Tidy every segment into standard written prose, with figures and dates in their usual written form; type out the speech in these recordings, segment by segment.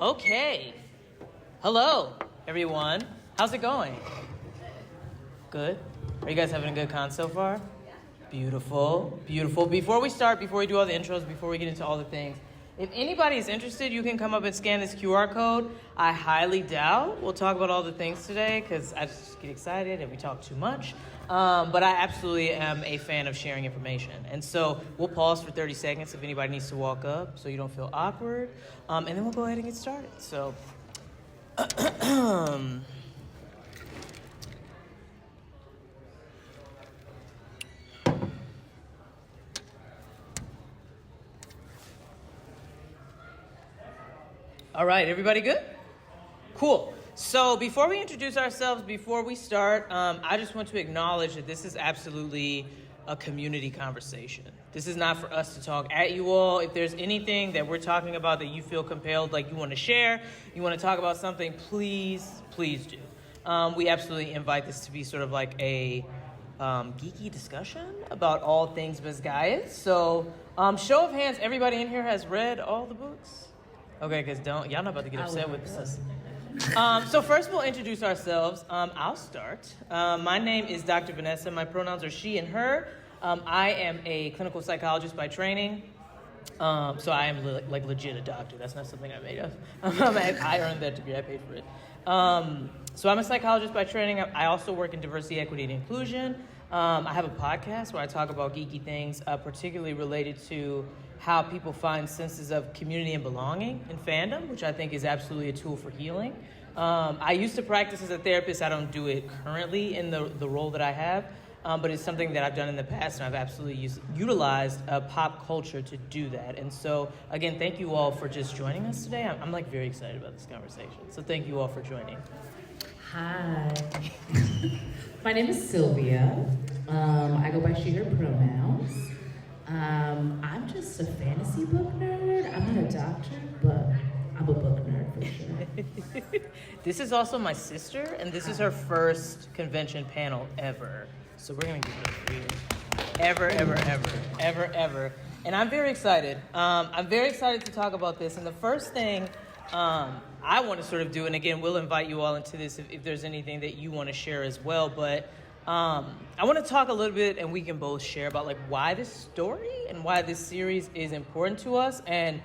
Okay. Hello, everyone. How's it going? Good. Are you guys having a good con so far? Beautiful, beautiful. Before we start, before we do all the intros, before we get into all the things, if anybody is interested, you can come up and scan this QR code. I highly doubt we'll talk about all the things today because I just get excited and we talk too much. But I absolutely am a fan of sharing information. And so we'll pause for 30 seconds if anybody needs to walk up so you don't feel awkward. And then we'll go ahead and get started. So, all right, everybody good? Cool. So before we introduce ourselves, before we start, I just want to acknowledge that this is absolutely a community conversation. This is not for us to talk at you all. If there's anything that we're talking about that you feel compelled, like you want to share, you want to talk about something, please do. We absolutely invite this to be sort of like a geeky discussion about all things Basgiath. So show of hands, everybody in here has read all the books? Okay, because y'all not about to get upset with us. So first we'll introduce ourselves. I'll start. My name is Dr. Vanessa. My pronouns are she and her. I am a clinical psychologist by training. So I am legit a doctor. That's not something I made up. I earned that degree. I paid for it. So I'm a psychologist by training. I also work in diversity, equity, and inclusion. I have a podcast where I talk about geeky things, particularly related to how people find senses of community and belonging in fandom, which I think is absolutely a tool for healing. I used to practice as a therapist. I don't do it currently in the role that I have, but it's something that I've done in the past, and I've absolutely utilized pop culture to do that. And so, again, thank you all for just joining us today. I'm like very excited about this conversation. So thank you all for joining. Hi. My name is Sylvia. I go by she, her pronouns. I'm just a fantasy book nerd. I'm not a doctor, but I'm a book nerd for sure. This is also my sister, and this is her first convention panel ever. So we're going to give it up for you. Ever. And I'm very excited. I'm very excited to talk about this. And the first thing I want to sort of do, and again, we'll invite you all into this if there's anything that you want to share as well, but I want to talk a little bit, and we can both share about like why this story and why this series is important to us. And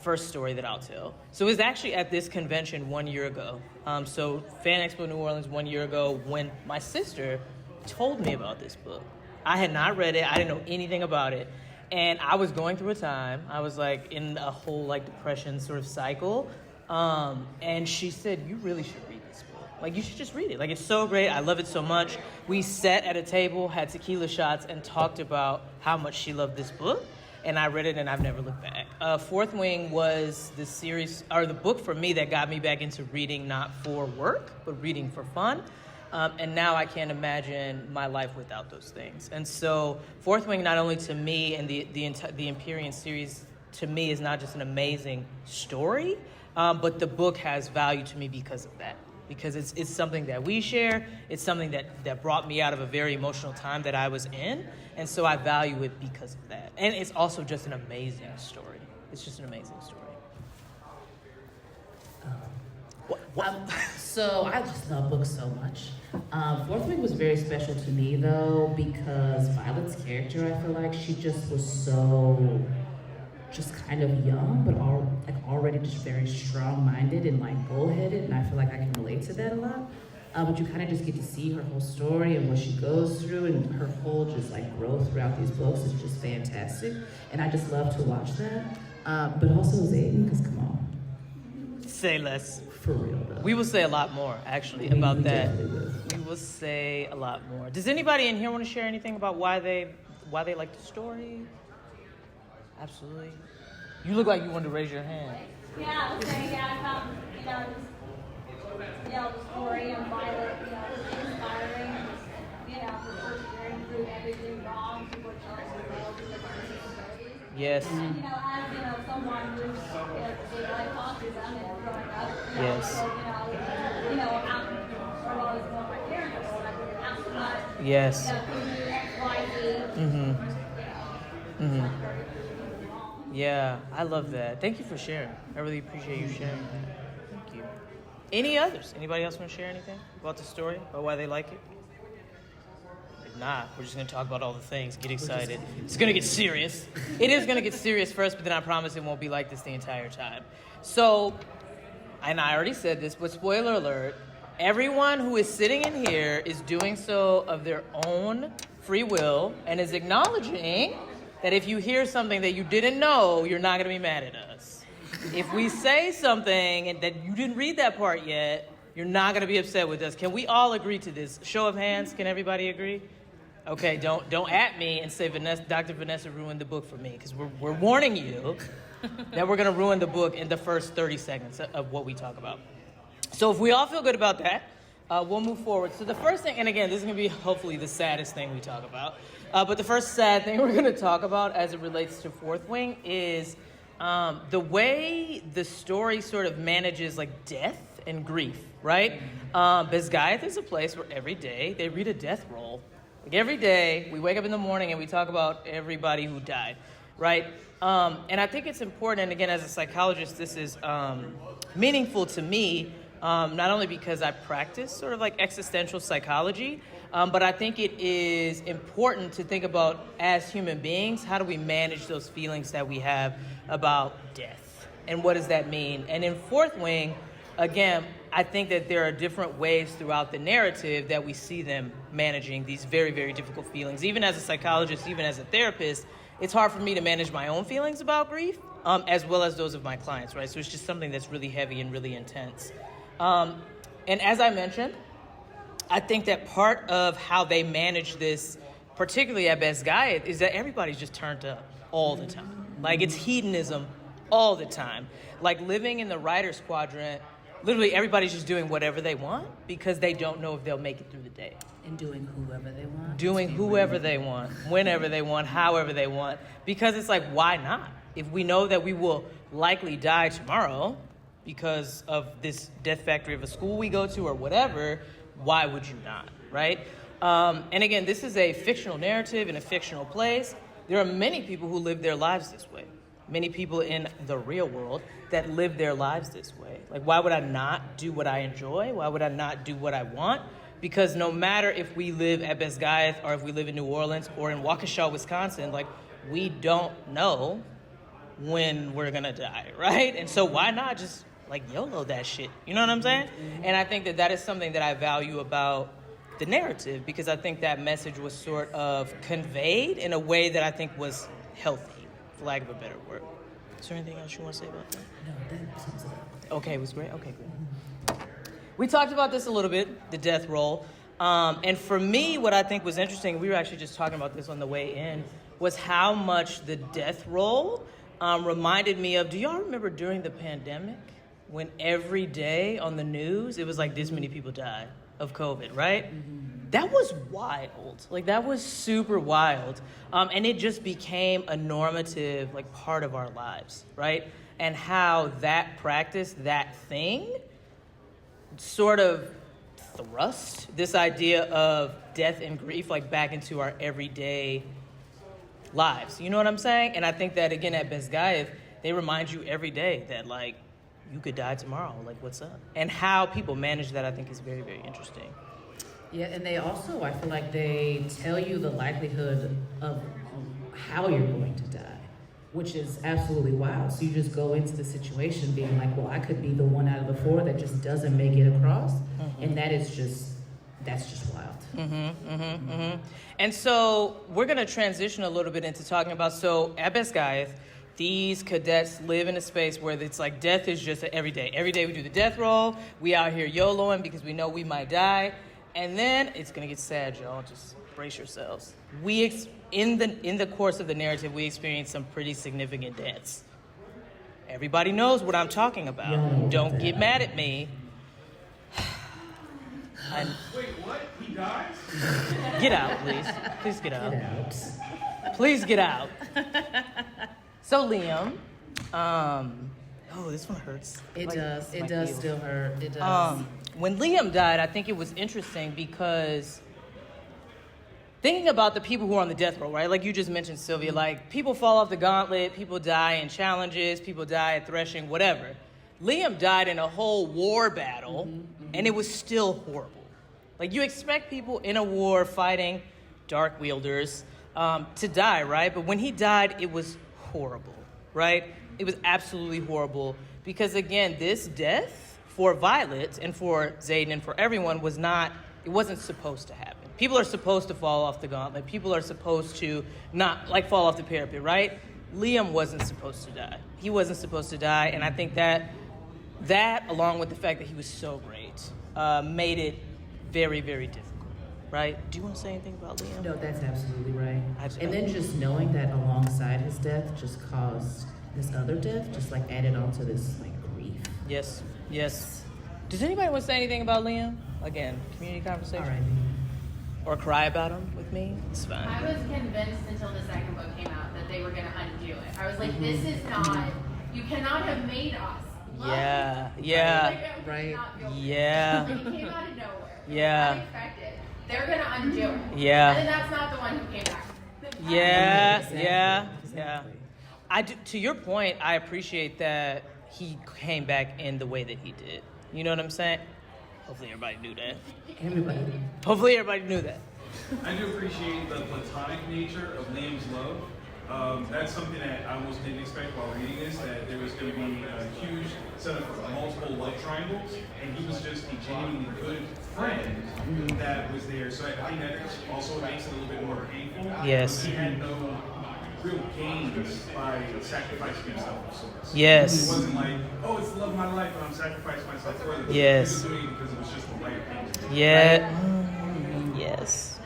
first story that I'll tell. So it was actually at this convention 1 year ago. So Fan Expo New Orleans 1 year ago when my sister told me about this book. I had not read it. I didn't know anything about it. And I was going through a time. I was like in a whole like depression sort of cycle. And she said, you really should read this book. Like, you should just read it. Like, it's so great. I love it so much. We sat at a table, had tequila shots, and talked about how much she loved this book. And I read it, and I've never looked back. Fourth Wing was the series, or the book for me that got me back into reading, not for work, but reading for fun. And now I can't imagine my life without those things. And so Fourth Wing, not only to me, and the Empyrean Series, to me, is not just an amazing story, but the book has value to me because of that. Because it's something that we share. It's something that brought me out of a very emotional time that I was in. And so I value it because of that. And it's also just an amazing story. It's just an amazing story. So I just love books so much. Fourth Wing was very special to me though, because Violet's character, I feel like she just was so just kind of young, but already just very strong-minded and like bullheaded, and I feel like I can relate to that a lot. But you kind of just get to see her whole story and what she goes through, and her whole just like growth throughout these books is just fantastic, and I just love to watch that. But also Xaden, because come on. Say less. For real though. We will say a lot more, actually, about that. We will say a lot more. Does anybody in here want to share anything about why they like the story? Absolutely. You look like you wanted to raise your hand. Yeah, okay, yeah, I found, the story of Violet, inspiring, persevering through everything wrong to what Chelsea wrote in the first. Yes. And, as, someone who's, like autism and growing up, yes. So, out, or was more my parents, like, outside. Yes. XYZ. Mm-hmm. Mm-hmm. Yeah, I love that. Thank you for sharing. I really appreciate you sharing that. Thank you. Any others? Anybody else want to share anything about the story, about why they like it? If not, we're just going to talk about all the things. Get excited. It's going to get serious. It is going to get serious first, but then I promise it won't be like this the entire time. So, and I already said this, but spoiler alert, everyone who is sitting in here is doing so of their own free will and is acknowledging that if you hear something that you didn't know, you're not going to be mad at us. If we say something and that you didn't read that part yet, you're not going to be upset with us. Can we all agree to this? Show of hands, can everybody agree? Okay, don't at me and say Dr. Vanessa ruined the book for me, because we're warning you that we're going to ruin the book in the first 30 seconds of what we talk about. So if we all feel good about that, we'll move forward. So the first thing, and again, this is going to be hopefully the saddest thing we talk about, but the first sad thing we're going to talk about as it relates to Fourth Wing is the way the story sort of manages like death and grief, right? Basgiath is a place where every day they read a death roll. Like every day we wake up in the morning and we talk about everybody who died, right? And I think it's important, and again, as a psychologist, this is meaningful to me, not only because I practice sort of like existential psychology, but I think it is important to think about, as human beings, how do we manage those feelings that we have about death? And what does that mean? And in Fourth Wing, again, I think that there are different ways throughout the narrative that we see them managing these very, very difficult feelings. Even as a psychologist, even as a therapist, it's hard for me to manage my own feelings about grief, as well as those of my clients, right? So it's just something that's really heavy and really intense. And as I mentioned, I think that part of how they manage this, particularly at Basgiath, is that everybody's just turned up all the time. Like, it's hedonism all the time. Like, living in the writer's quadrant, literally everybody's just doing whatever they want because they don't know if they'll make it through the day. And doing whoever they want. Doing whoever they want, whenever they want, however they want. Because it's like, why not? If we know that we will likely die tomorrow because of this death factory of a school we go to or whatever, why would you not, right? And again, this is a fictional narrative in a fictional place. There are many people who live their lives this way. Many people in the real world that live their lives this way. Like, why would I not do what I enjoy? Why would I not do what I want? Because no matter if we live at Basgiath or if we live in New Orleans or in Waukesha, Wisconsin, like, we don't know when we're gonna die, right? And so why not just like YOLO that shit? You know what I'm saying? And I think that that is something that I value about the narrative, because I think that message was sort of conveyed in a way that I think was healthy, for lack of a better word. Is there anything else you want to say about that? No, that sums it up. Okay, it was great. Okay, good. We talked about this a little bit, the death roll. And for me, what I think was interesting, we were actually just talking about this on the way in, was how much the death roll reminded me of, do y'all remember during the pandemic when every day on the news, it was like this many people died of COVID, right? Mm-hmm. That was wild. Like, that was super wild. And it just became a normative, like, part of our lives, right? And how that practice, that thing, sort of thrust this idea of death and grief, like, back into our everyday lives. You know what I'm saying? And I think that, again, at Basgiath, they remind you every day that, like, you could die tomorrow. Like, what's up? And how people manage that, I think, is very, very interesting. Yeah, and they also, I feel like they tell you the likelihood of how you're going to die, which is absolutely wild. So you just go into the situation being like, well, I could be the one out of the four that just doesn't make it across. Mm-hmm. And that's just wild. Mm-hmm, mm-hmm, mm-hmm. And so we're going to transition a little bit into talking about, so at Basgiath, these cadets live in a space where it's like death is just every day. Every day we do the death roll. We out here YOLOing because we know we might die. And then it's going to get sad, y'all. Just brace yourselves. In the course of the narrative, we experience some pretty significant deaths. Everybody knows what I'm talking about. Don't get mad at me. Wait, what? He dies? Get out, please. Please get out. Get out. Please get out. So Liam, this one hurts. It Like, does. this It might does heal. still hurt. It does. When Liam died, I think it was interesting because thinking about the people who are on the death row, right? Like you just mentioned, Sylvia, like people fall off the gauntlet, people die in challenges, people die at threshing, whatever. Liam died in a whole war battle, and it was still horrible. Like you expect people in a war fighting dark wielders to die, right? But when he died, it was horrible, right? It was absolutely horrible because, again, this death for Violet and for Xaden and for everyone it wasn't supposed to happen. People are supposed to fall off the gauntlet. People are supposed to not, like, fall off the parapet, right? Liam wasn't supposed to die. He wasn't supposed to die, and I think that along with the fact that he was so great, made it very, very difficult. Right? Do you want to say anything about Liam? No, that's absolutely right. And then just knowing that alongside his death just caused this other death, just like added on to this like grief. Yes. Does anybody want to say anything about Liam? Again, community conversation. All right. Or cry about him with me? It's fine. I was convinced until the second book came out that they were going to undo it. I was like, this is not, you cannot have made us. Yeah. Like, Right. Yeah. Like, it came out of nowhere. Yeah. Unexpected. They're going to undo it. Yeah. And then that's not the one who came back. Yeah. I do, to your point, I appreciate that he came back in the way that he did. You know what I'm saying? Hopefully everybody knew that. Hopefully everybody knew that. I do appreciate the platonic nature of Liam's love. That's something that I almost didn't expect while reading this, that there was going to be a huge setup of multiple love triangles, and he was just a genuinely good friend that was there. So I think that also makes it a little bit more painful. Yes. He had no real gains by sacrificing himself of sorts. Yes. It wasn't like, oh, it's the love of my life, and I'm sacrificing myself for it. Yes. He was doing it because it was just the right thing to do. Yes.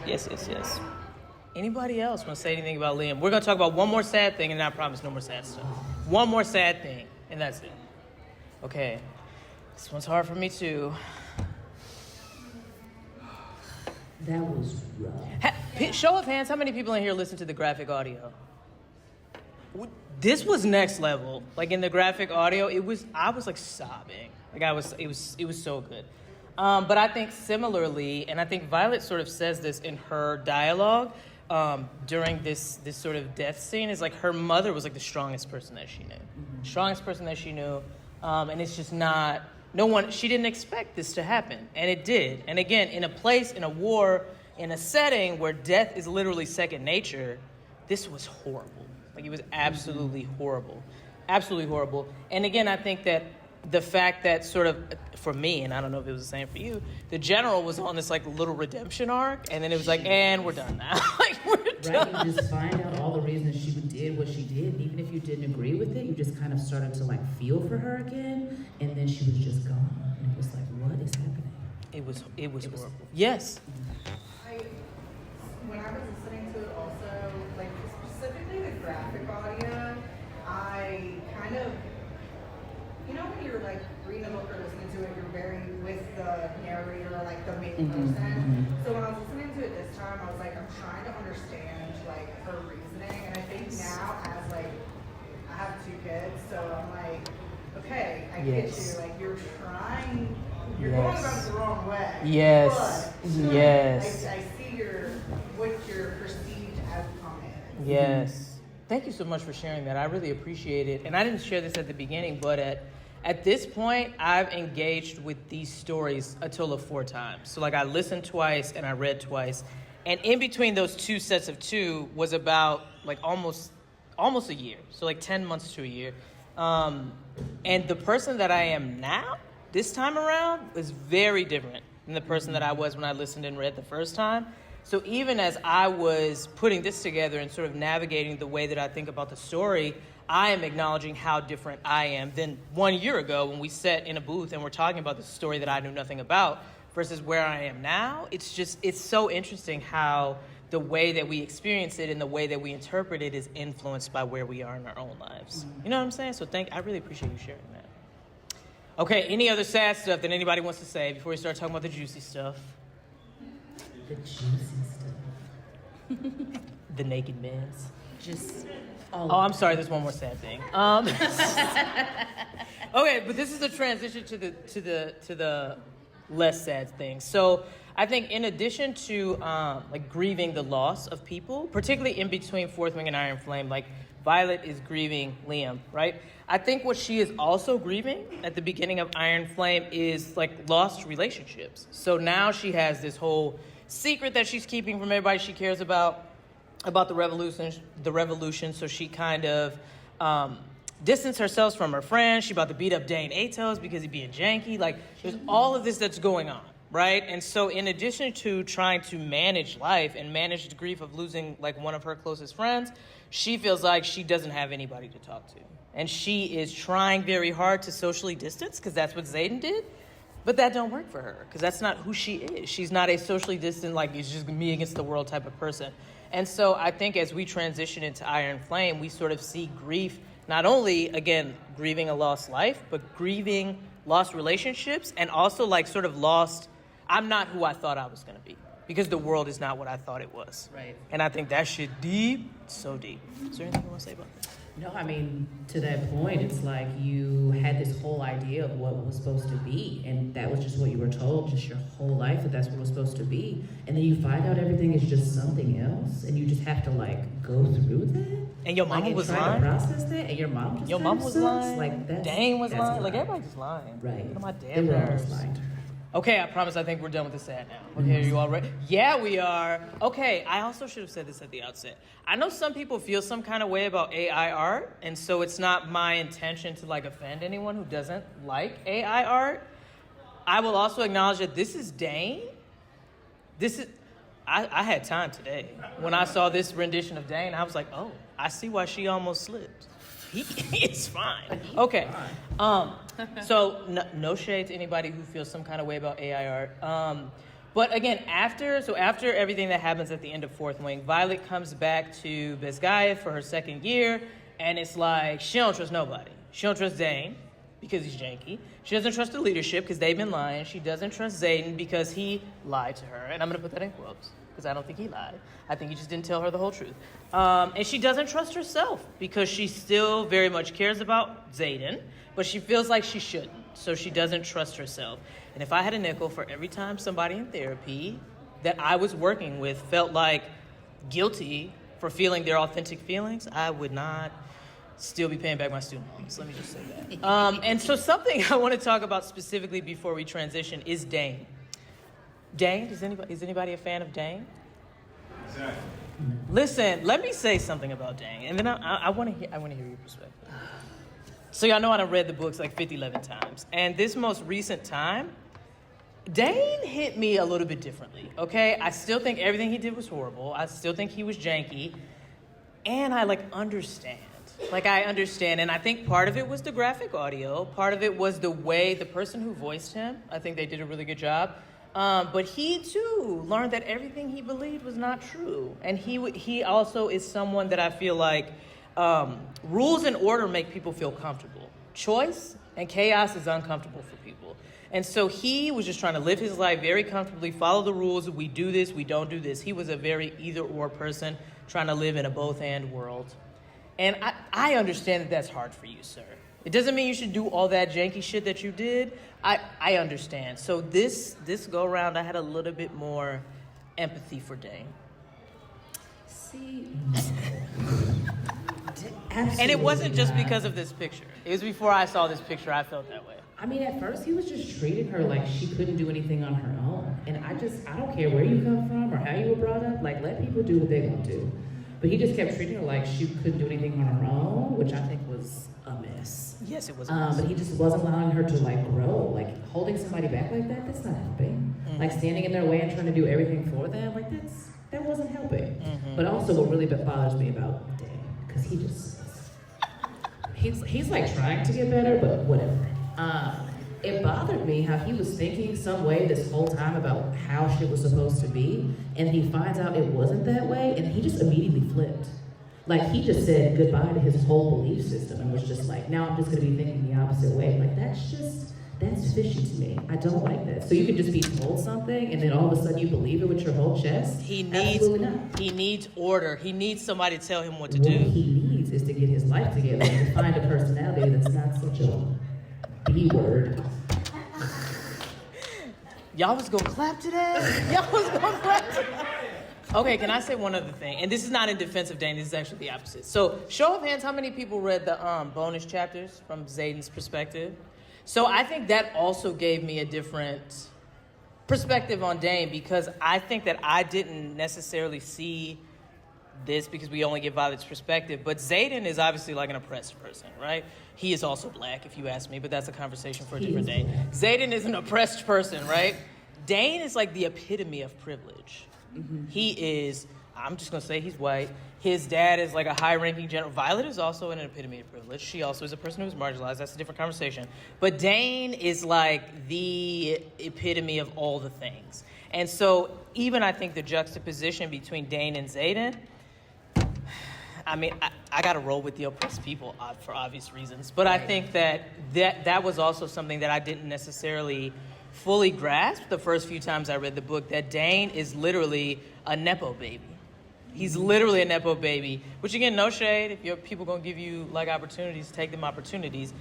Anybody else want to say anything about Liam? We're going to talk about one more sad thing, and then I promise no more sad stuff. One more sad thing, and that's it. Okay. This one's hard for me, too. That was rough. Show of hands, how many people in here listen to the graphic audio? This was next level. Like, in the graphic audio, I was like sobbing. Like, it was so good. But I think similarly, and I think Violet sort of says this in her dialogue, during this sort of death scene, is like her mother was like the strongest person that she knew. And it's just not, she didn't expect this to happen. And it did. And again, in a place, in a war, in a setting where death is literally second nature, this was horrible. Like, it was absolutely horrible. Absolutely horrible. And again, I think that the fact that sort of, for me, and I don't know if it was the same for you, the general was on this like little redemption arc, and then it was like, and we're done now. Like, we're done. Right, you just find out all the reasons she did what she did, and even if you didn't agree with it, you just kind of started to like feel for her again, and then she was just gone, and it was like, what is happening? It was horrible. Yes. When I was listening to it also, like specifically the graphic audio, I kind of, you know when you're like reading a book or listening to it, you're very with the narrator, like the main person. So when I was listening to it this time, I was like, I'm trying to understand like her reasoning, and I think now as like, I have 2 kids, so I'm like, okay, I get you, like you're trying, you're going about it the wrong way. Yes. But Yes. I see what your perceived outcome is. Yes. Thank you so much for sharing that. I really appreciate it. And I didn't share this at the beginning, but at this point, I've engaged with these stories a total of 4 times. So like I listened twice and I read twice. And in between those 2 sets of 2 was about like almost a year. So like 10 months to a year. And the person that I am now, this time around, is very different than the person that I was when I listened and read the first time. So even as I was putting this together and sort of navigating the way that I think about the story, I am acknowledging how different I am than 1 year ago when we sat in a booth and we're talking about the story that I knew nothing about versus where I am now. It's so interesting how the way that we experience it and the way that we interpret it is influenced by where we are in our own lives. You know what I'm saying? So I really appreciate you sharing that. Okay, any other sad stuff that anybody wants to say before we start talking about the juicy stuff? The juicy stuff. The naked men's. Just Oh, I'm sorry. There's one more sad thing. Okay, but this is a transition to the less sad thing. So I think in addition to like grieving the loss of people, particularly in between Fourth Wing and Iron Flame, like Violet is grieving Liam, right? I think what she is also grieving at the beginning of Iron Flame is like lost relationships. So now she has this whole secret that she's keeping from everybody she cares about the revolution. So she kind of distanced herself from her friends. She about to beat up Dane Atos because he's being janky. Like there's all of this that's going on, right? And so in addition to trying to manage life and manage the grief of losing like one of her closest friends, she feels like she doesn't have anybody to talk to. And she is trying very hard to socially distance because that's what Xaden did. But that don't work for her because that's not who she is. She's not a socially distant, like it's just me against the world type of person. And so I think as we transition into Iron Flame, we sort of see grief, not only, again, grieving a lost life, but grieving lost relationships and also like sort of lost, I'm not who I thought I was going to be because the world is not what I thought it was. Right. And I think that shit deep, so deep. Is there anything you want to say about that? No, I mean, to that point, it's like you had this whole idea of what it was supposed to be, and that was just what you were told just your whole life, that that's what it was supposed to be. And then you find out everything is just something else, and you just have to, like, go through that. And your mama like, was try lying? to process that, and your mom just Your kinda mom was sucks. lying? Like, Dane was that's lying? Like, lying. everybody just lying. Right. What am I They damn were all nerves? just lying. Okay, I promise I think we're done with this ad now. Okay, are you all ready? Yeah, we are. Okay, I also should have said this at the outset. I know some people feel some kind of way about AI art, and so it's not my intention to like offend anyone who doesn't like AI art. I will also acknowledge that this is Dane. I had time today. When I saw this rendition of Dane, I was like, oh, I see why she almost slipped. It's fine. Okay. So no shade to anybody who feels some kind of way about AI art. But again, after everything that happens at the end of Fourth Wing, Violet comes back to Basgiath for her second year, and it's like she don't trust nobody. She don't trust Dane because he's janky. She doesn't trust the leadership because they've been lying. She doesn't trust Xaden because he lied to her, and I'm gonna put that in quotes because I don't think he lied. I think he just didn't tell her the whole truth. And she doesn't trust herself because she still very much cares about Xaden, but she feels like she shouldn't. So she doesn't trust herself. And if I had a nickel for every time somebody in therapy that I was working with felt like guilty for feeling their authentic feelings, I would not still be paying back my student loans. Let me just say that. And so something I want to talk about specifically before we transition is Dane. Dane, is anybody a fan of Dane? Exactly. Listen, let me say something about Dane, and then I want to hear your perspective. So y'all know I done read the books like 50, 11 times, and this most recent time, Dane hit me a little bit differently, okay? I still think everything he did was horrible. I still think he was janky, and I understand. I understand, and I think part of it was the graphic audio. Part of it was the way the person who voiced him, I think they did a really good job. But he, too, learned that everything he believed was not true. And he also is someone that I feel like rules and order make people feel comfortable. Choice and chaos is uncomfortable for people. And so he was just trying to live his life very comfortably, follow the rules. We do this, we don't do this. He was a very either-or person trying to live in a both-and world. And I understand that that's hard for you, sir. It doesn't mean you should do all that janky shit that you did. I understand. So this go around, I had a little bit more empathy for Dane. See, And it wasn't just because of this picture. It was before I saw this picture, I felt that way. I mean, at first he was just treating her like she couldn't do anything on her own. And I don't care where you come from or how you were brought up, let people do what they want to. But he just kept treating her like she couldn't do anything on her own, which I think was a mess. Yes, it was a mess. But he just wasn't allowing her to grow. Holding somebody back like that, that's not helping. Mm-hmm. Standing in their way and trying to do everything for them, that wasn't helping. Mm-hmm. But also what really bothers me about Dan, because he's trying to get better, but whatever. It bothered me how he was thinking some way this whole time about how shit was supposed to be, and he finds out it wasn't that way, and he just immediately flipped. He just said goodbye to his whole belief system and was just now I'm just gonna be thinking the opposite way. That's fishy to me. I don't like that. So you can just be told something and then all of a sudden you believe it with your whole chest? Absolutely not. He needs order. He needs somebody to tell him what to What do. he needs is to get his life together and to find a personality that's not such a B word. Y'all was gonna clap today? Y'all was gonna clap today? Okay, can I say one other thing? And this is not in defense of Dane, this is actually the opposite. So, show of hands, how many people read the bonus chapters from Xaden's perspective? So I think that also gave me a different perspective on Dane, because I think that I didn't necessarily see this because we only get Violet's perspective, but Xaden is obviously like an oppressed person, right? He is also black, if you ask me, but that's a conversation for a different day. Xaden is an oppressed person, right? Dane is like the epitome of privilege. Mm-hmm. He is, I'm just gonna say he's white. His dad is like a high-ranking general. Violet is also an epitome of privilege. She also is a person who's marginalized. That's a different conversation. But Dane is like the epitome of all the things. And so even I think the juxtaposition between Dane and Xaden, I mean, I got to roll with the oppressed people for obvious reasons. But I think that was also something that I didn't necessarily fully grasp the first few times I read the book, that Dane is literally a Nepo baby. He's literally a Nepo baby, which again, no shade. If your people going to give you like opportunities, take them opportunities.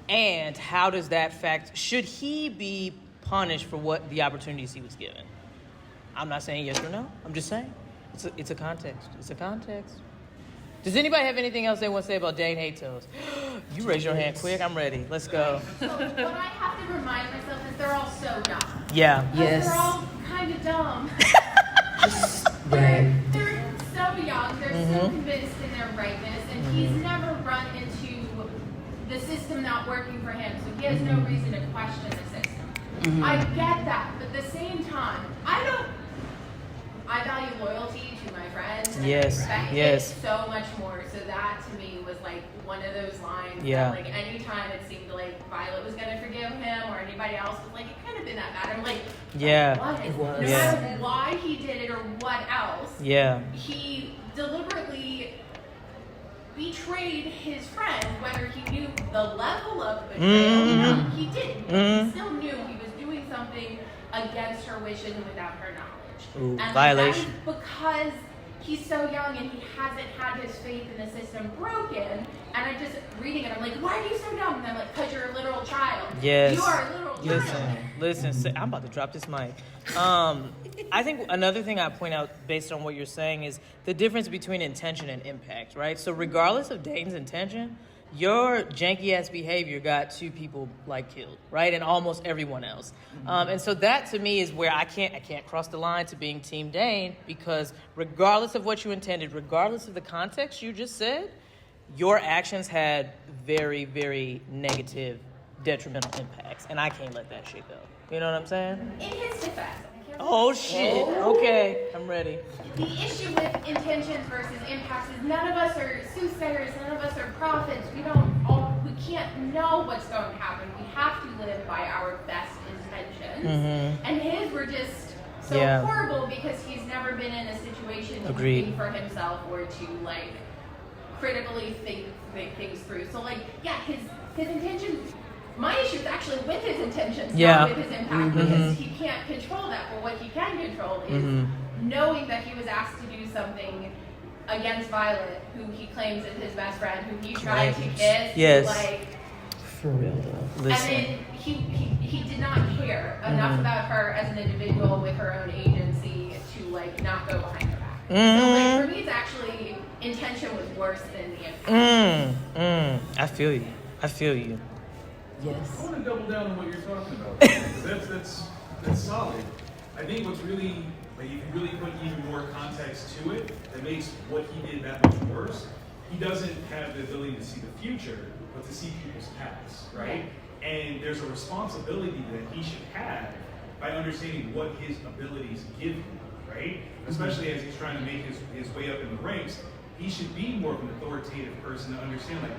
And how does that should he be punished for what the opportunities he was given? I'm not saying yes or no. I'm just saying it's a context. It's a context. Does anybody have anything else they want to say about Dane Hatos? You raise your hand quick. I'm ready. Let's go. So what I have to remind myself is they're all so dumb. Yeah. Yes. They're all kind of dumb. Right. They're so young. They're so convinced in their rightness, and he's never run into the system not working for him, so he has no reason to question the system. I get that, but at the same time, I value loyalty to my friends. And I respect it so much more. So that to me was like one of those lines that like anytime it seemed like Violet was gonna forgive him or anybody else was like, it couldn't have been that bad. I'm like, what? It was. No matter why he did it or what else, he deliberately betrayed his friend, whether he knew the level of betrayal. No, he didn't. He still knew he was doing something against her wishes and without her knowledge. Ooh, and violation. that is because he's so young and he hasn't had his faith in the system broken. And I'm just reading it, I'm like, why are you so dumb? And I'm like, because you're a literal child. Yes. You are a literal child. Listen, I'm about to drop this mic. I think another thing I point out based on what you're saying is the difference between intention and impact, right? So regardless of Dane's intention, your janky-ass behavior got 2 people, like, killed, right? And almost everyone else. And so that, to me, is where I can't cross the line to being Team Dane, because regardless of what you intended, regardless of the context you just said, your actions had very, very negative, detrimental impacts. And I can't let that shit go. You know what I'm saying? In his defense. Oh, shit. Okay, I'm ready. The issue with intentions versus impacts is none of us are soothsayers, none of us are prophets. We can't know what's going to happen. We have to live by our best intentions. And his were just so horrible because he's never been in a situation to think for himself or to like critically think things through. So like, his intentions. My issue is actually with his intentions, not with his impact, because he can't control that. But what he can control is knowing that he was asked to do something against Violet, who he claims is his best friend, who he tried to kiss. Like, for real though. Listen. And then he did not care enough about her as an individual with her own agency to like not go behind her back. So like for me, it's actually intention was worse than the impact. I feel you. Yes. I want to double down on what you're talking about. that's solid. I think what's really, like, if you really put even more context to it, that makes what he did that much worse. He doesn't have the ability to see the future, but to see people's past, right? And there's a responsibility that he should have by understanding what his abilities give him, right? Especially as he's trying to make his way up in the ranks, he should be more of an authoritative person to understand like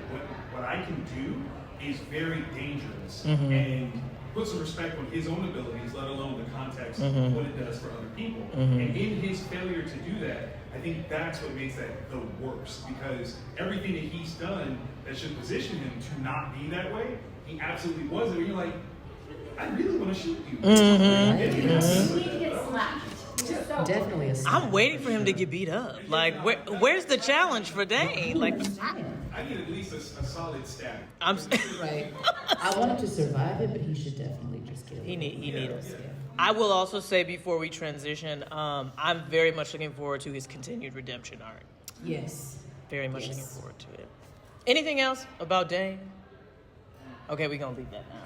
what I can do is very dangerous and put some respect on his own abilities, let alone the context of what it does for other people. And in his failure to do that, I think that's what makes that the worst, because everything that he's done that should position him to not be that way, he absolutely was. And you're like, I really want to shoot you. You need to get slapped. Definitely a I'm waiting for him to get beat up. Like, where's the challenge for Dane? Like, I I need at least a solid stab. Right. I want him to survive it, but he should definitely just get it. He needs. Yeah. I will also say before we transition, I'm very much looking forward to his continued redemption arc. Yes. Very much Yes. looking forward to it. Anything else about Dane? Okay, we're gonna leave that now.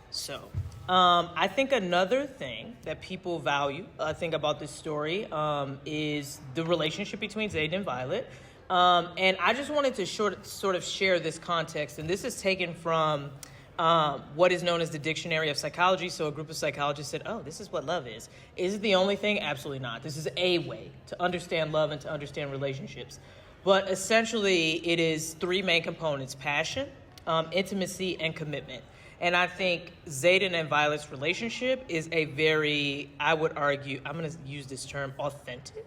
So, I think another thing that people value, I think about this story, is the relationship between Xaden and Violet. And I just wanted to sort of share this context, and this is taken from what is known as the Dictionary of Psychology. So a group of psychologists said, oh, this is what love is. Is it the only thing? Absolutely not. This is a way to understand love and to understand relationships. But essentially, it is three main components: passion, intimacy, and commitment. And I think Xaden and Violet's relationship is a very, I would argue, I'm going to use this term, authentic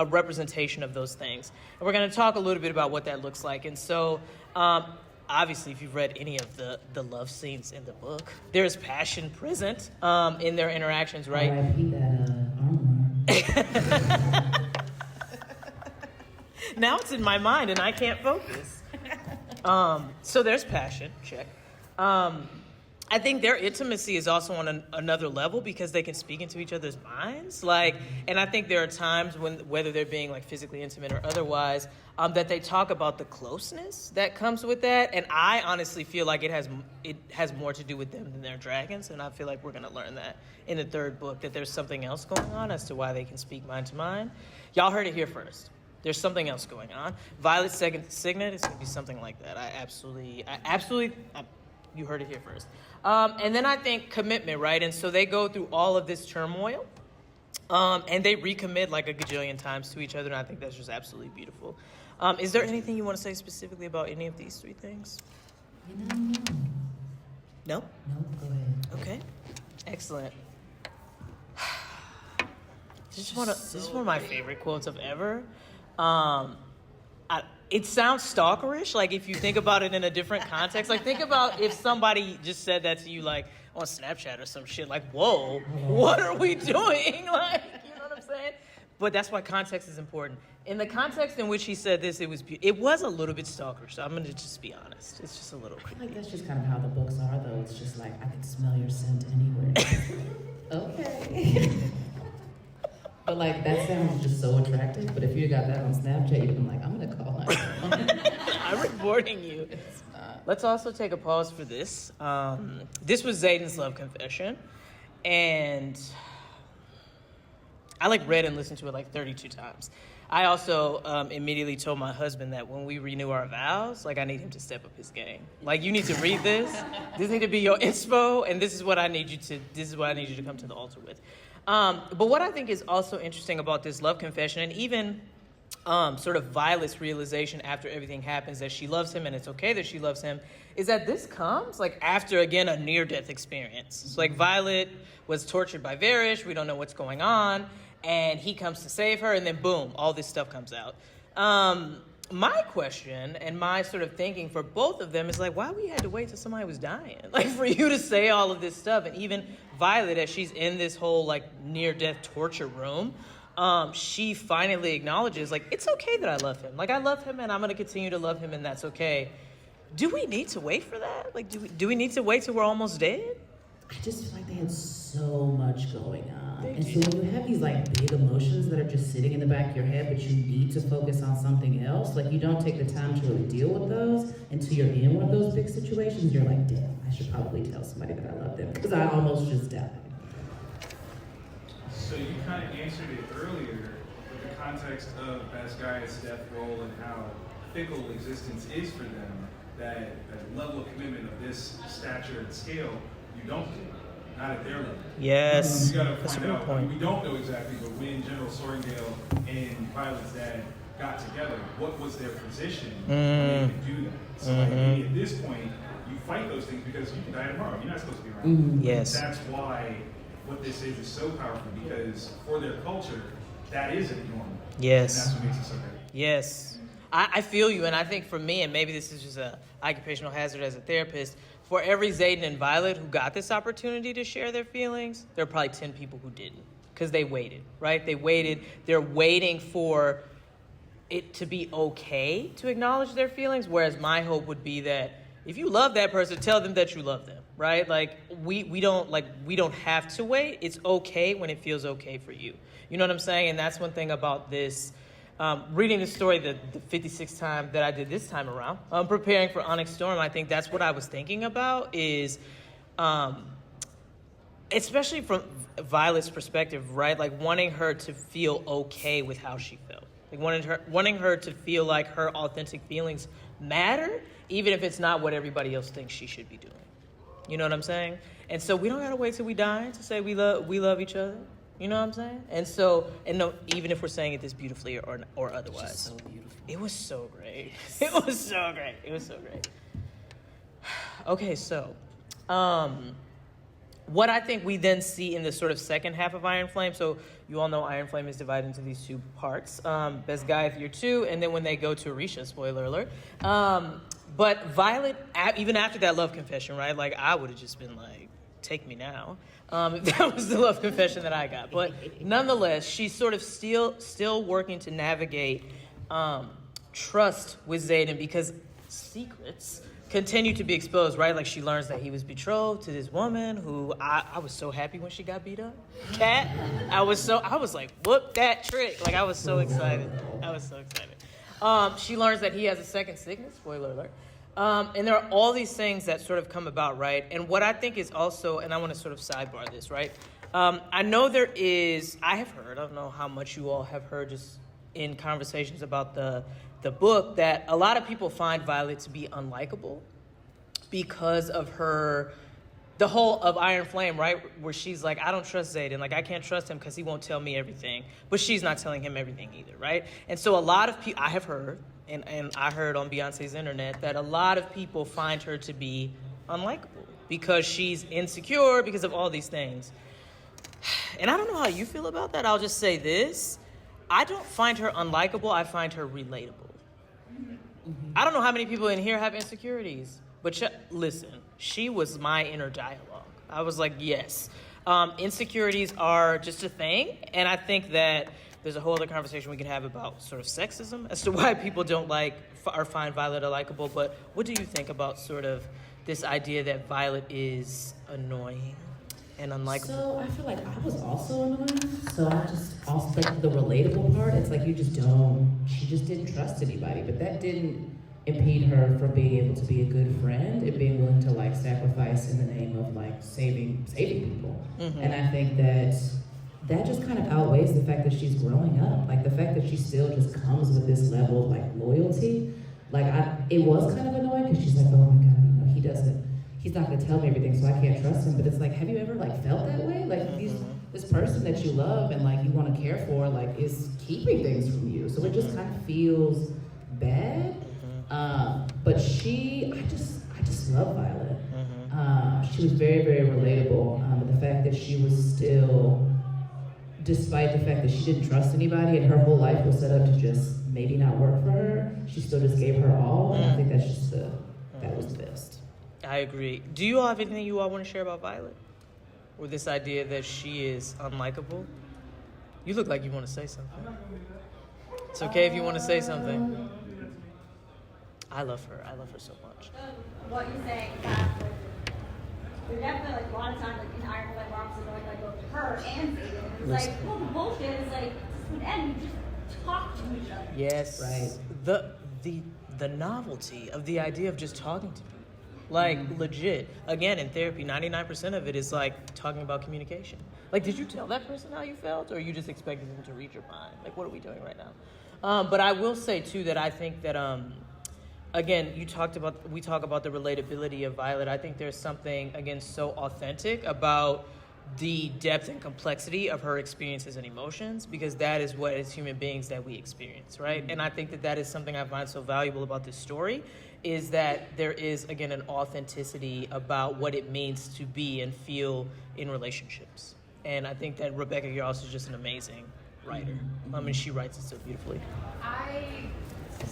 representation of those things. And we're going to talk a little bit about what that looks like. And so, obviously, if you've read any of the love scenes in the book, there's passion present in their interactions, right? R.I.P. that armor. Now it's in my mind and I can't focus. So there's passion, check. I think their intimacy is also on another level because they can speak into each other's minds. And I think there are times when, whether they're being like physically intimate or otherwise, that they talk about the closeness that comes with that. And I honestly feel like it has more to do with them than their dragons. And I feel like we're going to learn that in the third book, that there's something else going on as to why they can speak mind to mind. Y'all heard it here first. There's something else going on. Violet's second signet is going to be something like that. You heard it here first. And then I think commitment, right? And so they go through all of this turmoil, and they recommit like a gajillion times to each other, and I think that's just absolutely beautiful. Is there anything you want to say specifically about any of these three things? No? No, go ahead. Okay. Excellent. This is one of my favorite quotes of ever. It sounds stalkerish, like if you think about it in a different context. Like think about if somebody just said that to you like on Snapchat or some shit, like, whoa, what are we doing? Like, you know what I'm saying? But that's why context is important. In the context in which he said this, it was a little bit stalkerish. So I'm gonna just be honest. It's just a little I feel creepy. like that's just kind of how the books are, though. It's just like, I can smell your scent anywhere. Okay. But like, that sounds just so attractive. But if you got that on Snapchat, you'd be like, I'm gonna call her. I'm reporting you. It's not. Let's also take a pause for this. This was Xaden's love confession. And I read and listened to it 32 times. I also immediately told my husband that when we renew our vows, I need him to step up his game. You need to read this. This need to be your inspo, and this is what I need you to come to the altar with. But what I think is also interesting about this love confession, and even sort of Violet's realization after everything happens that she loves him and it's okay that she loves him, is that this comes after, again, a near-death experience. So Violet was tortured by Varish. We don't know what's going on. And he comes to save her, and then boom, all this stuff comes out. My question and my sort of thinking for both of them is why we had to wait till somebody was dying? For you to say all of this stuff. And even Violet, as she's in this whole near-death torture room, she finally acknowledges it's okay that I love him. I love him and I'm going to continue to love him, and that's okay. Do we need to wait for that? Do we need to wait till we're almost dead? I just feel like they had so much going on. They And did. so when you have these big emotions that are just sitting in the back of your head, but you need to focus on something else, you don't take the time to really deal with those until you're in one of those big situations. You're like, damn, I should probably tell somebody that I love them because I almost just died. So you kind of answered it earlier with the context of Basgiath's death roll and how fickle existence is for them, that level of commitment of this stature and scale, you don't do. Not at their level. Yes. You gotta That's a find good out. point. We don't know exactly, but when General Sorringdale and Violet's dad got together, what was their position when they could do that? So maybe at this point, you fight those things because you can die tomorrow. You're not supposed to be around. Yes. That's why what this is so powerful, because for their culture, that isn't normal. Yes. And that's what makes it so great. Yes. I feel you, and I think for me, and maybe this is just an occupational hazard as a therapist, for every Xaden and Violet who got this opportunity to share their feelings, there are probably 10 people who didn't, because they waited, right? They waited. They're waiting for it to be okay to acknowledge their feelings, whereas my hope would be that if you love that person, tell them that you love them, right? Like we don't have to wait. It's okay when it feels okay for you. You know what I'm saying? And that's one thing about this. Reading the story the 56th time that I did this time around, preparing for Onyx Storm, I think that's what I was thinking about is, especially from Violet's perspective, right? Like wanting her to feel okay with how she felt. Like wanting her to feel like her authentic feelings matter, even if it's not what everybody else thinks she should be doing. You know what I'm saying? And so we don't gotta wait till we die to say we love each other. You know what I'm saying? And so, and no, even if we're saying it this beautifully or otherwise. So beautiful. It was so great. It was so great. It was so great. Okay, so, what I think we then see in the sort of second half of Iron Flame, so you all know Iron Flame is divided into these two parts, Basgiath Year 2, and then when they go to Orisha, spoiler alert. But Violet, even after that love confession, right, like I would have just been like, take me now, if that was the love confession that I got. But nonetheless, she's sort of still working to navigate trust with Xaden because secrets continue to be exposed, right? Like she learns that he was betrothed to this woman who I was so happy when she got beat up. Kat, I was like, whoop that trick. Like I was so excited. She learns that he has a second sickness, spoiler alert. And there are all these things that sort of come about, right? And what I think is also, and I want to sort of sidebar this, right? I know I have heard, I don't know how much you all have heard just in conversations about the book, that a lot of people find Violet to be unlikable because of the whole of Iron Flame, right? Where she's like, I don't trust Xaden. Like, I can't trust him because he won't tell me everything. But she's not telling him everything either, right? And so a lot of people, I have heard, and I heard on Beyonce's internet, that a lot of people find her to be unlikable because she's insecure because of all these things. And I don't know how you feel about that. I'll just say this. I don't find her unlikable. I find her relatable. I don't know how many people in here have insecurities, but listen, she was my inner dialogue. I was like, yes, insecurities are just a thing. And I think that there's a whole other conversation we can have about sort of sexism as to why people don't like or find Violet unlikable. But what do you think about sort of this idea that Violet is annoying and unlikable? So I feel like I was also annoying. So I just also like the relatable part. It's like she just didn't trust anybody, but that didn't impede her from being able to be a good friend and being willing to like sacrifice in the name of like saving people. Mm-hmm. And I think that just kind of outweighs the fact that she's growing up. Like the fact that she still just comes with this level of like loyalty. Like it was kind of annoying because she's like, oh my God, he's not gonna tell me everything, so I can't trust him. But it's like, have you ever like felt that way? Like this person that you love and like you want to care for, like is keeping things from you. So it just kind of feels bad. But I just love Violet. She was very, very relatable. But the fact that she was still, despite the fact that she didn't trust anybody and her whole life was set up to just maybe not work for her, she still just gave her all. And I think that's just that was the best. I agree. Do you all have anything you all want to share about Violet? Or this idea that she is unlikable? You look like you want to say something. It's okay if you want to say something. I love her. I love her so much. What you're saying, there's definitely like a lot of times like in Iron Flame where I'm so annoyed like with her and Xaden. It's like, well, the bullshit is like just would end. You just talk to each other. Yes. Right. The novelty of the idea of just talking to people. Like, legit. Again, in therapy, 99% of it is like talking about communication. Like, did you tell that person how you felt, or you just expected them to read your mind? Like, what are we doing right now? But I will say too that I think that again, we talk about the relatability of Violet. I think there's something, again, so authentic about the depth and complexity of her experiences and emotions, because that is what, as human beings, that we experience, right? And I think that is something I find so valuable about this story, is that there is, again, an authenticity about what it means to be and feel in relationships. And I think that Rebecca Yarros is just an amazing writer. I mean, she writes it so beautifully.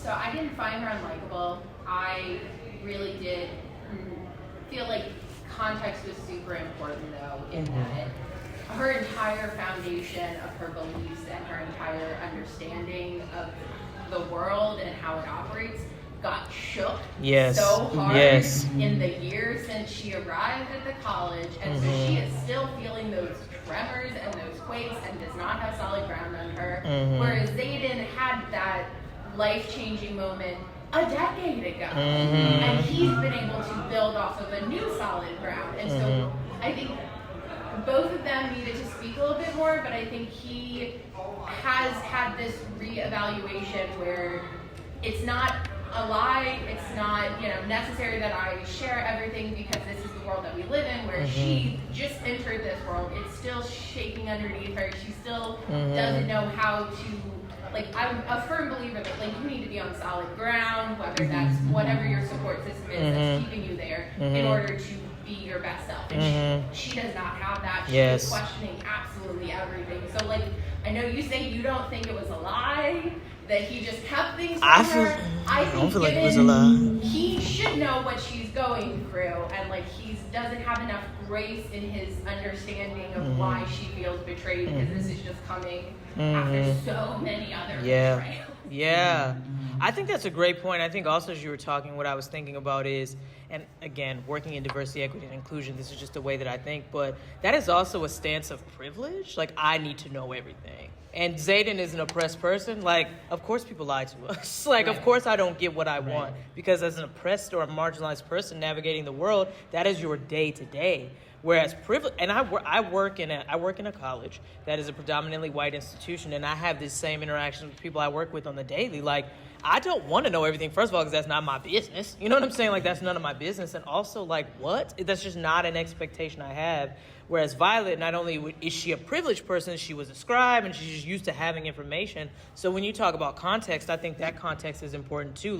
So I didn't find her unlikable. I really did feel like context was super important, though, in that her entire foundation of her beliefs and her entire understanding of the world and how it operates got shook Yes. so hard Yes. in the year since she arrived at the college, and so she is still feeling those tremors and those quakes and does not have solid ground on her. Whereas Xaden had that life-changing moment a decade ago, and he's been able to build off of a new solid ground. And so I think both of them needed to speak a little bit more, but I think he has had this reevaluation where it's not a lie, it's not, necessary that I share everything because this is the world that we live in, where she just entered this world. It's still shaking underneath her. She still doesn't know how to, I'm a firm believer that, you need to be on solid ground, whether that's whatever your support system is that's keeping you there in order to be your best self. And she does not have that. She is questioning absolutely everything. So, I know you say you don't think it was a lie, that he just kept things from her. I don't feel like it was a lie. He should know what she's going through, and he doesn't have enough grace in his understanding of why she feels betrayed, because this is just coming after so many other betrayals. Yeah. I think that's a great point. I think also as you were talking, what I was thinking about is, and again, working in diversity, equity, and inclusion, this is just the way that I think, but that is also a stance of privilege. I need to know everything. And Xaden is an oppressed person. Of course people lie to us. Of course I don't get what I want. Because as an oppressed or a marginalized person navigating the world, that is your day to day. Whereas privilege, and I work in a college that is a predominantly white institution, and I have this same interaction with people I work with on the daily. I don't want to know everything, first of all, because that's not my business. You know what I'm saying? That's none of my business. And also, what? That's just not an expectation I have. Whereas Violet, not only is she a privileged person, she was a scribe, and she's just used to having information. So when you talk about context, I think that context is important too.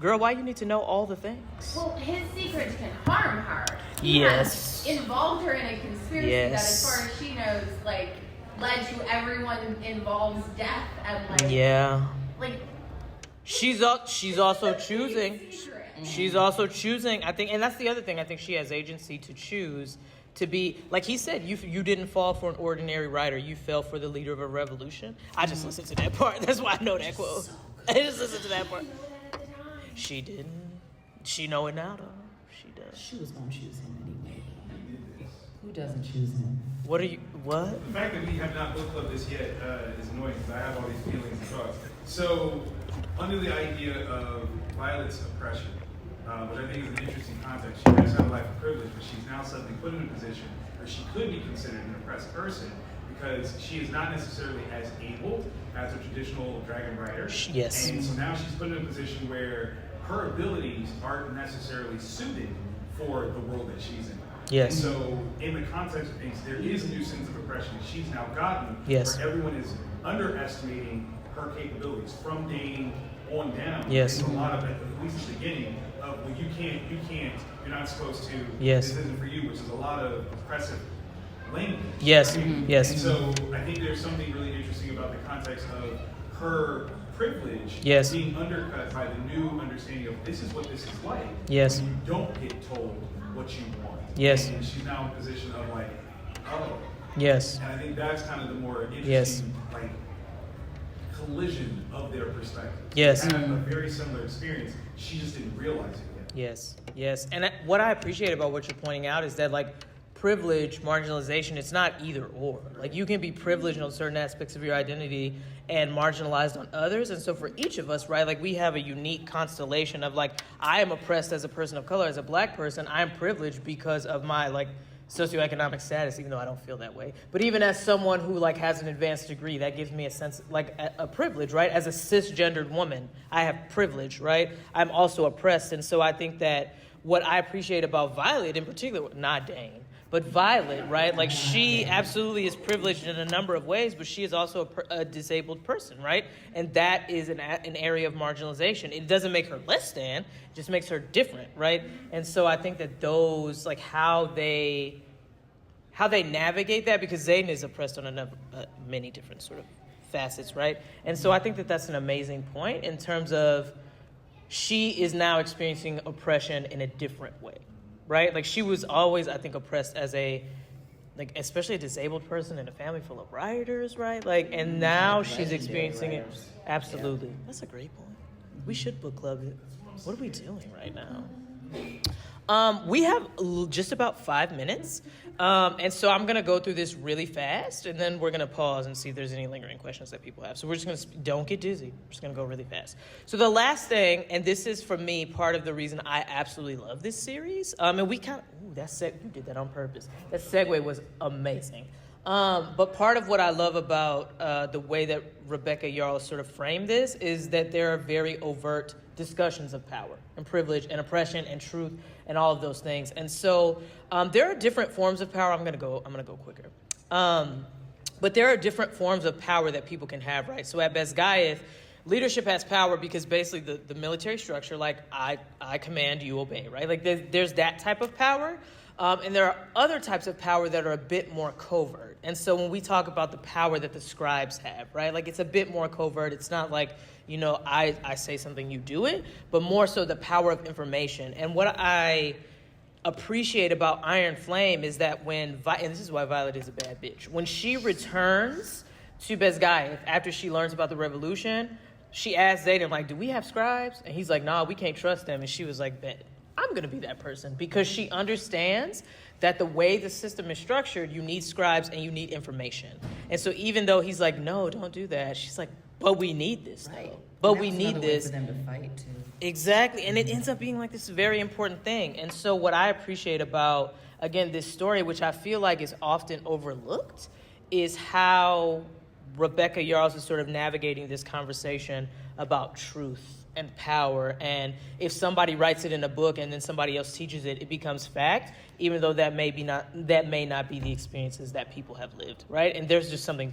Girl, why you need to know all the things? Well, his secrets can harm her. He Yes. has involved her in a conspiracy that, as far as she knows, led to everyone involved's death, and She's also choosing. She's also choosing. I think, and that's the other thing. I think she has agency to choose to be, like he said, you didn't fall for an ordinary writer. You fell for the leader of a revolution. I just listened to that part. That's why I know that quote. So I just listened to that part. She didn't. She know it now, though. She does. She was gonna choose him anyway. Who doesn't choose him? What? The fact that we have not book clubbed this yet is annoying, because I have all these feelings and thoughts. So, under the idea of Violet's oppression, which I think is an interesting context, she has had a life of privilege, but she's now suddenly put in a position where she could be considered an oppressed person, because she is not necessarily as able as a traditional dragon writer. Yes. And so now she's put in a position where her abilities aren't necessarily suited for the world that she's in. Yes. And so, in the context of things, there is a new sense of oppression she's now gotten, Yes. where everyone is underestimating her capabilities from dating on down. Yes. There's a lot of, at least at the beginning, of, well, you can't, you're not supposed to, Yes. this isn't for you, which is a lot of oppressive language. Yes. Right? Yes. And so, I think there's something really interesting about the context of her privilege Yes. being undercut by the new understanding of this is what this is like. Yes. When you don't get told what you want. Yes. And she's now in a position of oh. Yes. And I think that's kind of the more interesting, Yes. collision of their perspective. Yes. They had a very similar experience. She just didn't realize it yet. Yes. Yes. And what I appreciate about what you're pointing out is that privilege, marginalization, it's not either or. You can be privileged on certain aspects of your identity and marginalized on others. And so for each of us, right, we have a unique constellation of I am oppressed as a person of color, as a black person. I'm privileged because of my socioeconomic status, even though I don't feel that way. But even as someone who has an advanced degree, that gives me a sense, a privilege, right? As a cisgendered woman, I have privilege, right? I'm also oppressed. And so I think that what I appreciate about Violet in particular, not Dane, but Violet, right? She absolutely is privileged in a number of ways, but she is also a disabled person, right? And that is an area of marginalization. It doesn't make her less than, it just makes her different, right? And so I think that those, how they navigate that, because Xaden is oppressed on many different sort of facets, right? And so I think that that's an amazing point in terms of she is now experiencing oppression in a different way. Right? She was always, I think, oppressed as a like especially a disabled person in a family full of rioters, right? Like, and now she's Legendary experiencing writers. it. Absolutely. That's a great point. We should book club it. What are we doing right now? We have just about 5 minutes. And so I'm going to go through this really fast, and then we're going to pause and see if there's any lingering questions that people have. So we're just going to, don't get dizzy. We're just going to go really fast. So the last thing, and this is for me part of the reason I absolutely love this series, and we kind of, you did that on purpose. That segue was amazing. But part of what I love about the way that Rebecca Yarros sort of framed this is that there are very overt discussions of power and privilege and oppression and truth and all of those things. And so there are different forms of power. I'm gonna go quicker. But there are different forms of power that people can have, right? So at Basgiath, leadership has power because basically the military structure, like I command, you obey, right? Like there's that type of power. And there are other types of power that are a bit more covert. And so when we talk about the power that the scribes have, right, like it's a bit more covert. It's not like, I say something, you do it, but more so the power of information. And what I appreciate about Iron Flame is that and this is why Violet is a bad bitch, when she returns to Basgiath after she learns about the revolution, she asks Xaden, like, do we have scribes? And he's like, nah, we can't trust them. And she was like, bet. I'm going to be that person, because she understands that the way the system is structured, you need scribes and you need information. And so even though he's like, no, don't do that, she's like, but we need this, Right. though. But And we that was need another way this. for them to fight too. Exactly. And it ends up being like this very important thing. And so what I appreciate about, again, this story, which I feel like is often overlooked, is how Rebecca Yarros is sort of navigating this conversation about truth and power. And if somebody writes it in a book and then somebody else teaches it, it becomes fact, even though that may not be the experiences that people have lived, right? And there's just something,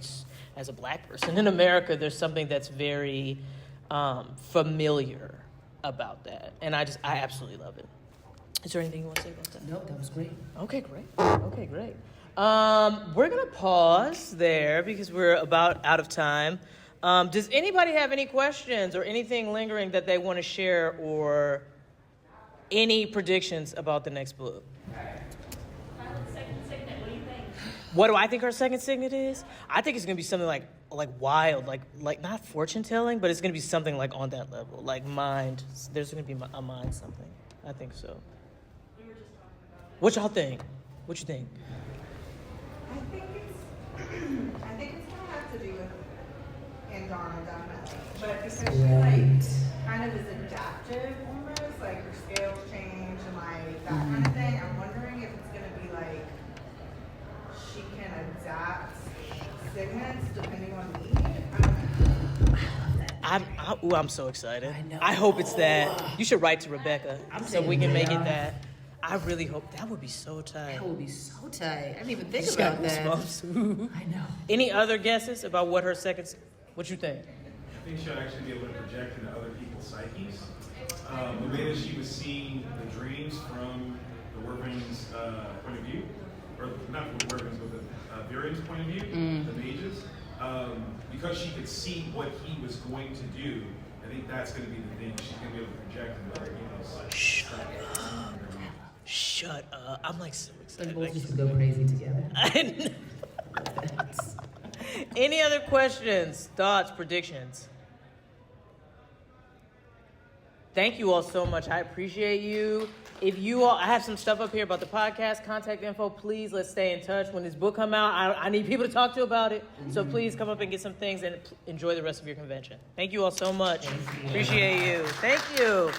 as a Black person in America, there's something that's very familiar about that. And I absolutely love it. Is there anything you want to say about that? Nope, that was great. Okay, great. We're going to pause there because we're about out of time. Does anybody have any questions or anything lingering that they want to share, or any predictions about the next book? Violet's second signet, what do you think? What do I think her second signet is? I think it's going to be something like wild, like not fortune telling, but it's going to be something like on that level, like mind. There's going to be a mind something. I think so. We were just talking about it. What y'all think? What you think? I think it's gonna have to do with Andana definitely, but because she like kind of is adaptive almost, like her scales change and like that kind of thing. I'm wondering if it's gonna be like she can adapt signets depending on need. I don't know. I'm so excited. I know. I hope it's that. You should write to Rebecca so saying we can make it yeah. that. I really hope that would be so tight. That would be so tight. I didn't even think Just got about that. goosebumps. I know. Any other guesses about what her second? What you think? I think she'll actually be able to project into other people's psyches. The way that she was seeing the dreams from the Werven's point of view, or not from the Werven's, but the Varian's point of view, the mages, because she could see what he was going to do, I think that's going to be the thing. She's going to be able to project into other people's Shut up. I'm like so excited. They're both just go crazy together. I know. Any other questions, thoughts, predictions? Thank you all so much. I appreciate you. If you all, I have some stuff up here about the podcast, contact info. Please, let's stay in touch. When this book come out, I need people to talk to about it. So please come up and get some things and enjoy the rest of your convention. Thank you all so much. Appreciate you. Thank you.